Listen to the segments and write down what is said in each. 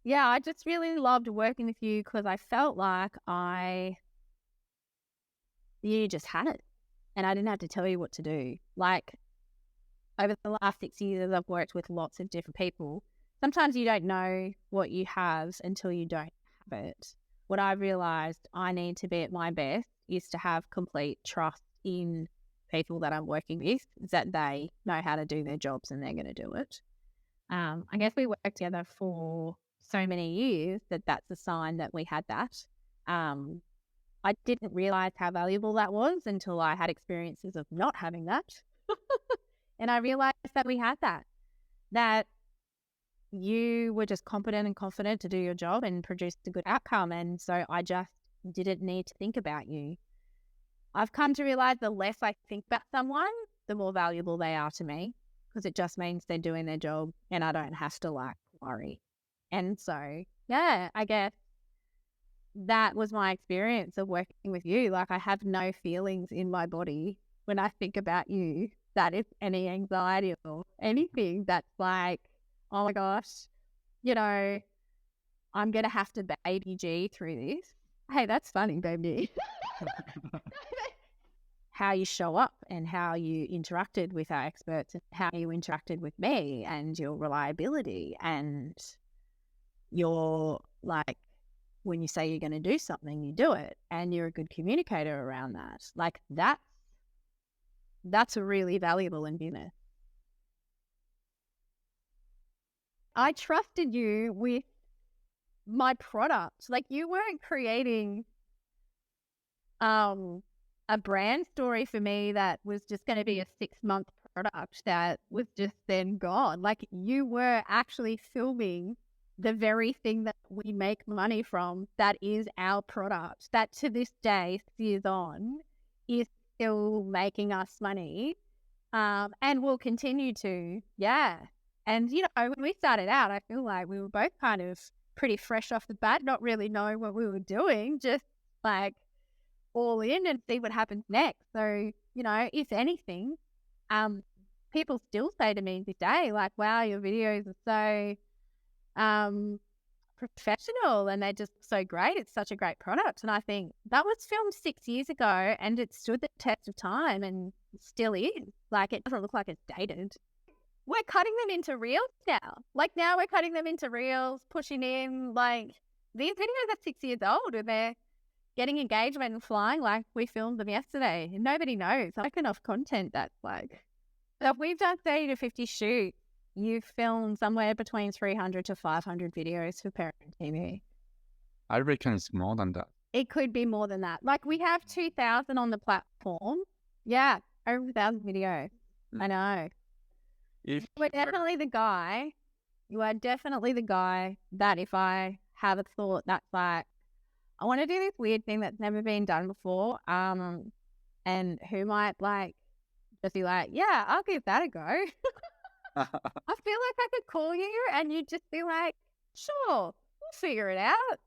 Yeah, I just really loved working with you because I felt like you just had it and I didn't have to tell you what to do. Like over the last 6 years, I've worked with lots of different people. Sometimes you don't know what you have until you don't have it. What I realized I need to be at my best is to have complete trust in people that I'm working with, that they know how to do their jobs and they're going to do it. I guess we worked together for so many years that that's a sign that we had that. Um, I didn't realize how valuable that was until I had experiences of not having that. And I realized that we had that you were just competent and confident to do your job and produce a good outcome. And so I just didn't need to think about you. I've come to realize the less I think about someone, the more valuable they are to me, because it just means they're doing their job and I don't have to worry. And so, yeah, I guess that was my experience of working with you. Like, I have no feelings in my body when I think about you, that if any anxiety or anything that's like, oh my gosh, I'm going to have to baby G through this. Hey, that's funny, baby. How you show up and how you interacted with our experts and how you interacted with me and your reliability and your, like, when you say you're going to do something, you do it, and you're a good communicator around that. Like, that's really valuable in business. I trusted you with my product. Like, you weren't creating a brand story for me that was just going to be a 6-month product that was just then gone. Like, you were actually filming the very thing that we make money from, that is our product, that to this day, 6 years on, is still making us money, and will continue to. Yeah. And, when we started out, I feel like we were both kind of pretty fresh off the bat, not really knowing what we were doing, just like all in and see what happens next. So, if anything, people still say to me this day, like, wow, your videos are so professional and they're just so great. It's such a great product. And I think that was filmed 6 years ago and it stood the test of time and still is. Like, it doesn't look like it's dated. We're cutting them into reels now. Like, now we're cutting them into reels, pushing in, like, these videos are 6 years old and they're getting engagement and flying like we filmed them yesterday. And nobody knows. Like, enough content that's like, so if we've done 30 to 50 shoots, you've filmed somewhere between 300 to 500 videos for Parent TV. I reckon it's more than that. It could be more than that. Like, we have 2,000 on the platform. Yeah, over 1,000 videos. I know. You are definitely the guy that if I have a thought that's like, I want to do this weird thing that's never been done before, and who might like just be like, yeah, I'll give that a go. I feel like I could call you and you'd just be like, sure, we'll figure it out.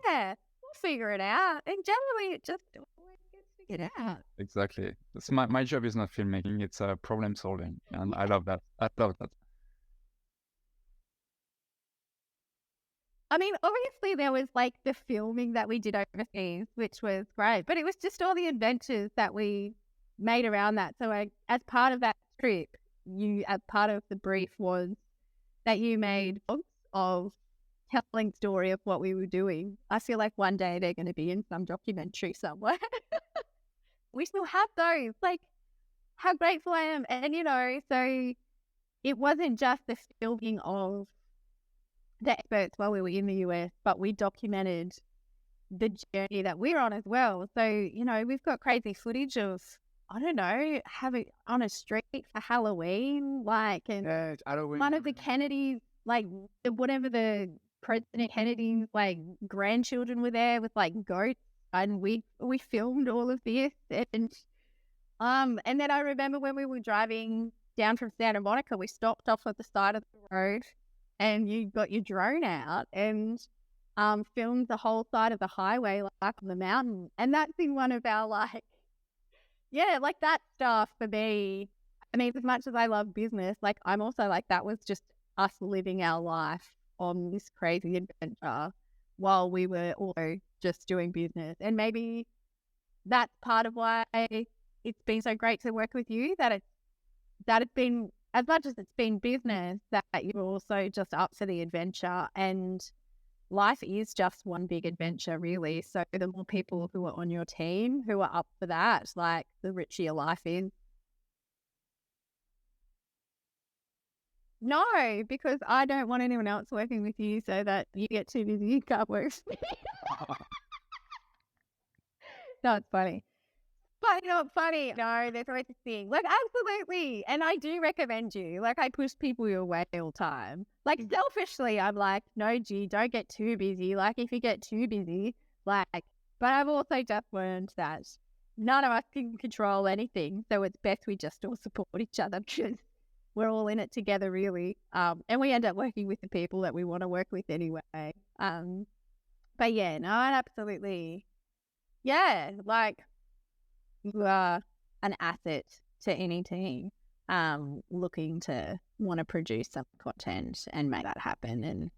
Yeah, we'll figure it out. And generally it just always gets figured out. Exactly. So my job is not filmmaking, it's problem solving. And I love that. I love that. I mean, obviously there was like the filming that we did overseas, which was great, but it was just all the adventures that we made around that. So as part of that trip, as part of the brief was that you made vlogs of telling story of what we were doing. I feel like one day they're going to be in some documentary somewhere. We still have those. Like, how grateful I am. And, so it wasn't just the filming of the experts while we were in the US, but we documented the journey that we're on as well. So, we've got crazy footage of, I don't know, having on a street for Halloween, like, and Halloween. One of the Kennedys, like, whatever the President Kennedy's, like, grandchildren were there with, like, goats, and we filmed all of this. And then I remember when we were driving down from Santa Monica, we stopped off at the side of the road and you got your drone out and filmed the whole side of the highway, like, up on the mountain. And that's been one of our, like, yeah, like, that stuff for me. I mean, as much as I love business, like, I'm also like, that was just us living our life on this crazy adventure while we were also just doing business. And maybe that's part of why it's been so great to work with you, that it's been, as much as it's been business, that you're also just up for the adventure. And life is just one big adventure, really. So the more people who are on your team who are up for that, like, the richer your life is. No, because I don't want anyone else working with you so that you get too busy, you can't work with me. No, it's funny. But you know what's funny? No, there's always this thing. Like, absolutely. And I do recommend you. Like, I push people your way all the time. Like, selfishly, I'm like, no, G, don't get too busy. Like, if you get too busy, like, but I've also just learned that none of us can control anything. So it's best we just all support each other, because we're all in it together, really. And we end up working with the people that we want to work with anyway. But yeah, no, absolutely. Yeah, like, you are an asset to any team looking to want to produce some content and make that happen. And